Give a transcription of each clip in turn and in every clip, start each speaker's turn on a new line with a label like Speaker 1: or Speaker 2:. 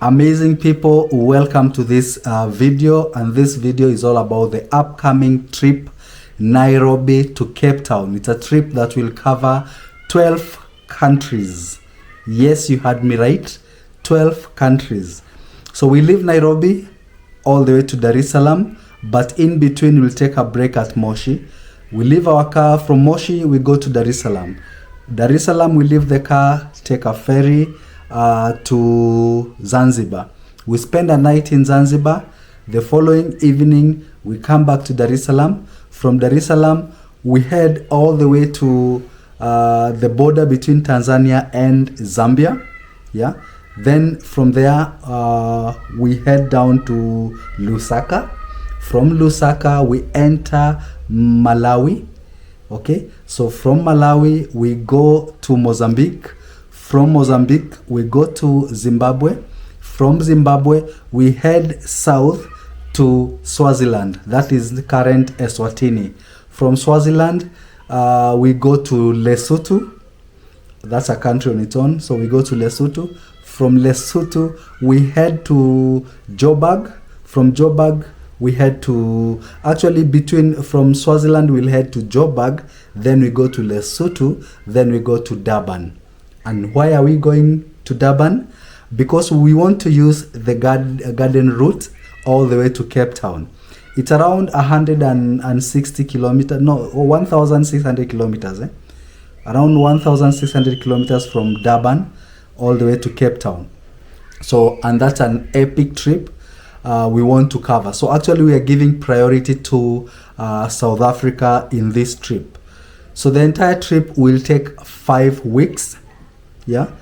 Speaker 1: Amazing people, welcome to this video, and this video is all about the upcoming trip Nairobi to Cape Town. It's a trip that will cover 12 countries. Yes, you heard me right, 12 countries. So we leave Nairobi all the way to Dar es Salaam, but in between we'll take a break at Moshi. We leave our car from Moshi, we go to Dar es Salaam. Dar es Salaam, we leave the car, take a ferry to Zanzibar. We spend a night in Zanzibar. The following evening, we come back to Dar es Salaam. From Dar es Salaam, we head all the way to the border between Tanzania and Zambia. Yeah. Then from there, we head down to Lusaka. From Lusaka, we enter Malawi. Okay. So from Malawi, we go to Mozambique. From Mozambique, we go to Zimbabwe. From Zimbabwe, we head south to Swaziland. That is the current Eswatini. From Swaziland, we go to Lesotho. That's a country on its own. So we go to Lesotho. From Lesotho, we head to Joburg. From Joburg, we head to, from Swaziland, we'll head to Joburg. Then we go to Lesotho. Then we go to Durban. And why are we going to Durban? Because we want to use the garden route all the way to Cape Town. It's around 160 kilometers, no, 1,600 kilometers. Around 1,600 kilometers from Durban all the way to Cape Town. So, and that's an epic trip we want to cover. So actually we are giving priority to South Africa in this trip. So the entire trip will take 5 weeks. Yeah,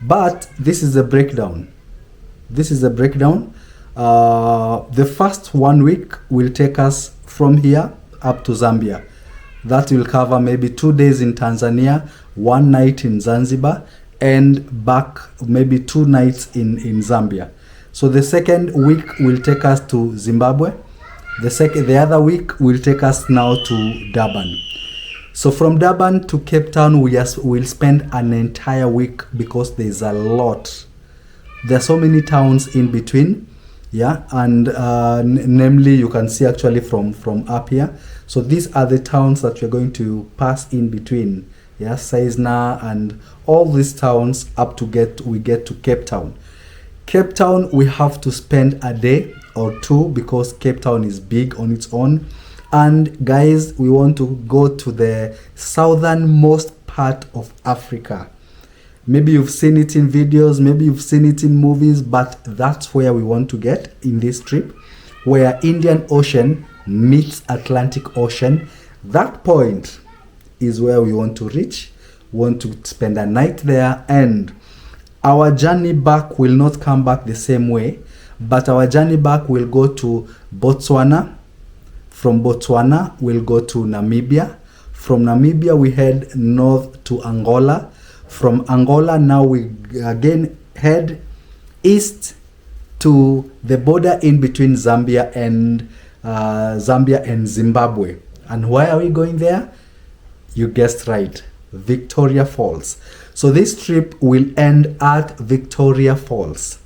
Speaker 1: but this is a breakdown. The first 1 week will take us from here up to Zambia. That will cover maybe 2 days in Tanzania, 1 night in Zanzibar, and back maybe 2 nights in Zambia. So the second week will take us to Zimbabwe. The other week will take us now to Durban. So from Durban to Cape Town, we'll spend an entire week because there's a lot. There are so many towns in between. Yeah, and namely you can see actually from up here. So these are the towns that we're going to pass in between. Yeah, Saizna and all these towns up to we get to Cape Town. Cape Town, we have to spend a day or two because Cape Town is big on its own. And guys, we want to go to the southernmost part of Africa. Maybe you've seen it in videos, maybe you've seen it in movies, but that's where we want to get in this trip, where Indian Ocean meets Atlantic Ocean. That point is where we want to reach. We want to spend a night there, and our journey back will not come back the same way, but our journey back will go to Botswana. From Botswana, we'll go to Namibia. From Namibia, we head north to Angola. From Angola, now we again head east to the border in between Zambia and Zimbabwe. And why are we going there? You guessed right, Victoria Falls. So this trip will end at Victoria Falls.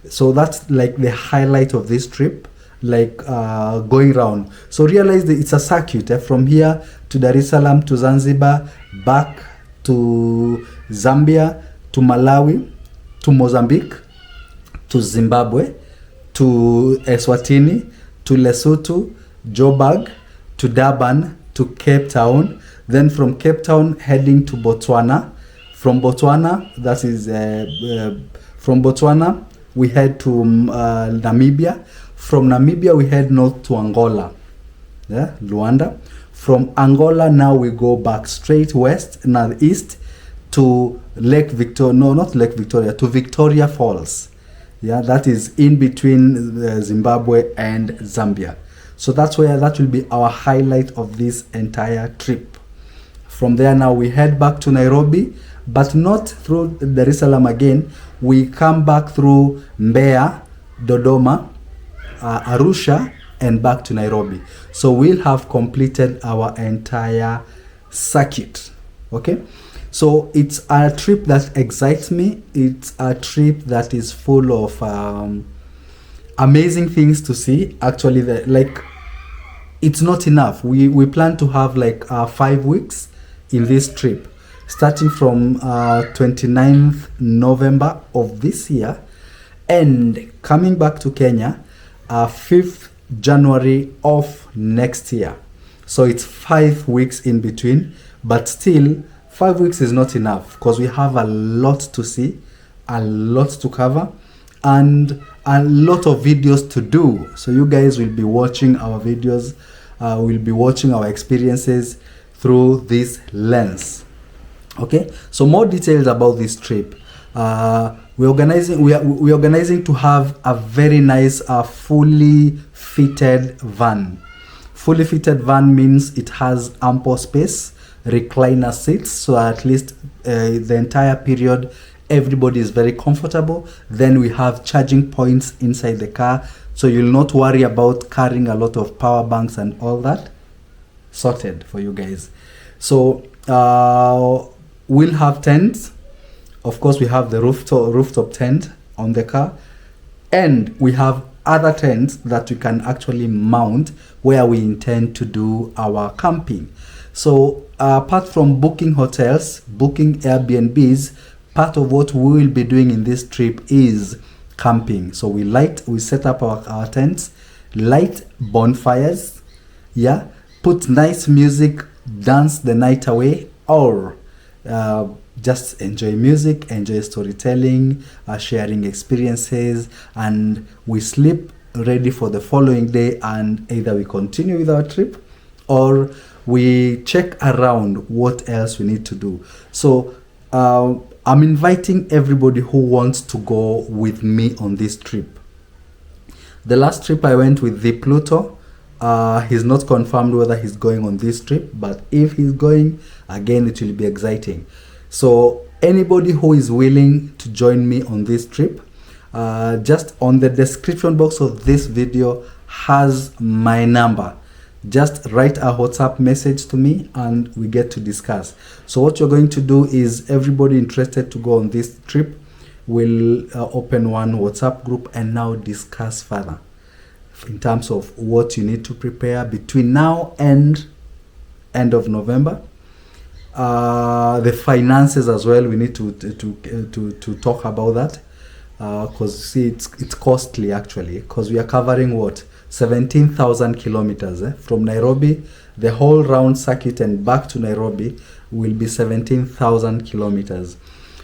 Speaker 1: So that's like the highlight of this trip. Like going round. So realize that it's a circuit from here to Dar es Salaam to Zanzibar, back to Zambia, to Malawi, to Mozambique, to Zimbabwe, to Eswatini, to Lesotho, Joburg, to Durban, to Cape Town. Then from Cape Town heading to Botswana. From Botswana, from Botswana we head to Namibia. From Namibia, we head north to Angola, yeah, Luanda. From Angola, now we go back straight west, northeast to Lake Victoria, no, not Lake Victoria, to Victoria Falls. Yeah, that is in between Zimbabwe and Zambia. So that will be our highlight of this entire trip. From there, now we head back to Nairobi, but not through Dar es Salaam again. We come back through Mbeya, Dodoma, Arusha, and back to Nairobi. So we'll have completed our entire circuit. Okay, So it's a trip that excites me. It's a trip that is full of amazing things to see. Actually, like, it's not enough. We plan to have like 5 weeks in this trip, starting from 29th November of this year and coming back to Kenya 5th January of next year. So it's 5 weeks in between, but still 5 weeks is not enough because we have a lot to see, a lot to cover, and a lot of videos to do. So you guys will be watching our videos, will be watching our experiences through this lens. Okay, so more details about this trip. We're organizing to have a very nice fully fitted van. Fully fitted van means it has ample space, recliner seats, so at least the entire period everybody is very comfortable. Then we have charging points inside the car, so you'll not worry about carrying a lot of power banks and all that. Sorted for you guys. So we'll have tents. Of course, we have the rooftop tent on the car, and we have other tents that we can actually mount where we intend to do our camping. So apart from booking hotels, booking Airbnbs, part of what we will be doing in this trip is camping. So we set up our tents, light bonfires, yeah, put nice music, dance the night away, or just enjoy music, enjoy storytelling, sharing experiences, and we sleep ready for the following day, and either we continue with our trip or we check around what else we need to do. So I'm inviting everybody who wants to go with me on this trip. The last trip I went with the Pluto, he's not confirmed whether he's going on this trip, but if he's going, again, it will be exciting. So anybody who is willing to join me on this trip, just on the description box of this video has my number. Just write a WhatsApp message to me and we get to discuss. So what you're going to do is, everybody interested to go on this trip will open one WhatsApp group and now discuss further in terms of what you need to prepare between now and end of November. The finances as well, we need to talk about that, because see, it's costly actually, because we are covering what, 17,000 kilometers from Nairobi. The whole round circuit and back to Nairobi will be 17,000 kilometers.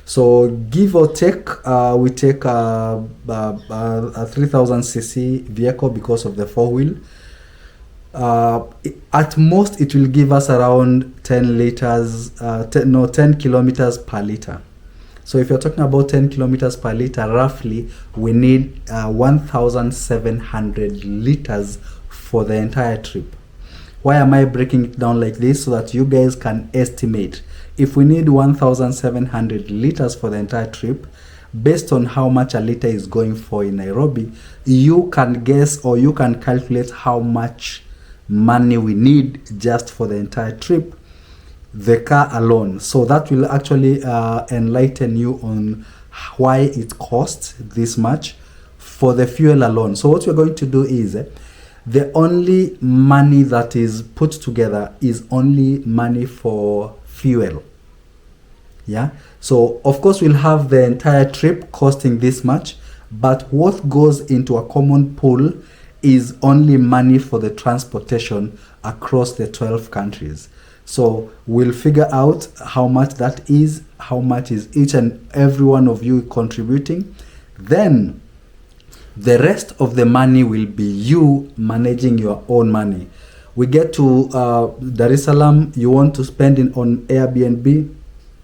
Speaker 1: So give or take, we take a 3000cc vehicle because of the 4-wheel. At most it will give us around 10 kilometers per liter. So if you're talking about 10 kilometers per liter, roughly we need 1,700 liters for the entire trip. Why am I breaking it down like this? So that you guys can estimate. If we need 1,700 liters for the entire trip, based on how much a liter is going for in Nairobi, you can guess or you can calculate how much money we need just for the entire trip, the car alone. So that will actually enlighten you on why it costs this much for the fuel alone. So what we're going to do is, the only money that is put together is only money for fuel. Yeah, so of course we'll have the entire trip costing this much, but what goes into a common pool is only money for the transportation across the 12 countries. So we'll figure out how much that is, how much is each and every one of you contributing. Then the rest of the money will be you managing your own money. We get to Dar es Salaam, you want to spend on Airbnb,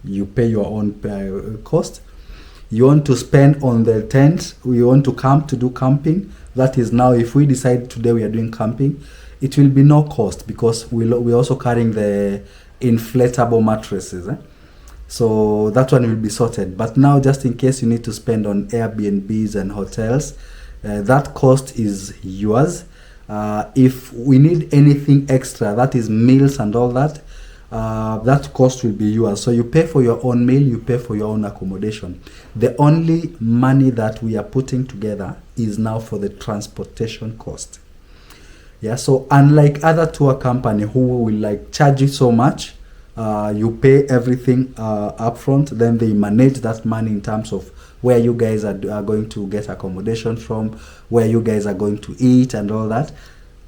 Speaker 1: you pay your own cost. You want to spend on the tent, you want to camp, to do camping, that is now, if we decide today we are doing camping, it will be no cost, because we're also carrying the inflatable mattresses. So that one will be sorted. But now, just in case you need to spend on Airbnbs and hotels, that cost is yours. If we need anything extra, that is meals and all that, that cost will be yours. So you pay for your own meal, you pay for your own accommodation. The only money that we are putting together is now for the transportation cost. Yeah, so unlike other tour company who will like charge you so much, you pay everything upfront, then they manage that money in terms of where you guys are going to get accommodation from, where you guys are going to eat and all that.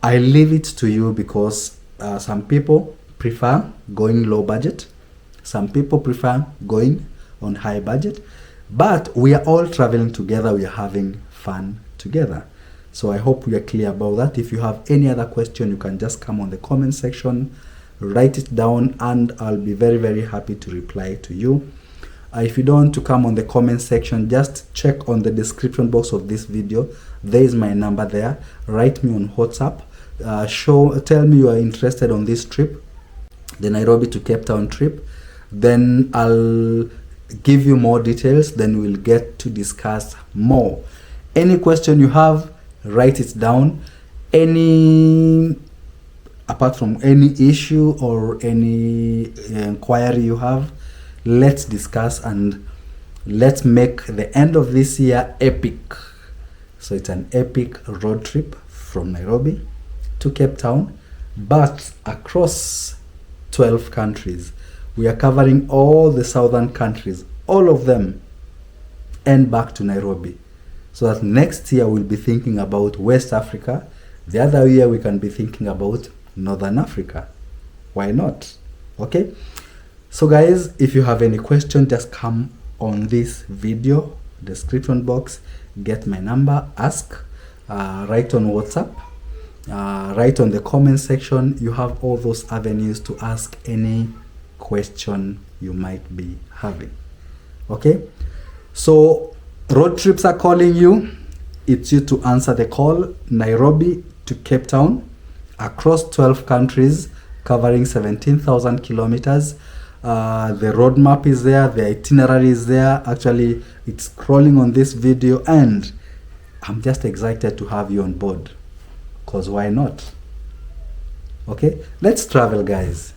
Speaker 1: I leave it to you, because some people prefer going low budget, some people prefer going on high budget, but we are all traveling together, we are having fun together. So I hope we are clear about that. If you have any other question, you can just come on the comment section, write it down, and I'll be very, very happy to reply to you. If you don't want to come on the comment section, just check on the description box of this video. There is my number there. Write me on WhatsApp. Tell me you are interested on this trip, the Nairobi to Cape Town trip. Then I'll give you more details. Then we'll get to discuss more. Any question you have, write it down. Apart from any issue or any inquiry you have, let's discuss and let's make the end of this year epic. So it's an epic road trip from Nairobi to Cape Town, but across 12 countries. We are covering all the southern countries, all of them, and back to Nairobi. So that next year we'll be thinking about West Africa. The other year we can be thinking about Northern Africa. Why not? Okay. So guys, if you have any question, just come on this video description box, get my number, ask, write on WhatsApp, write on the comment section. You have all those avenues to ask any question you might be having. Okay. So road trips are calling you. It's you to answer the call. Nairobi to Cape Town, across 12 countries, covering 17,000 kilometers. The roadmap is there, the itinerary is there. Actually, it's scrolling on this video, and I'm just excited to have you on board, because why not? Okay, let's travel, guys.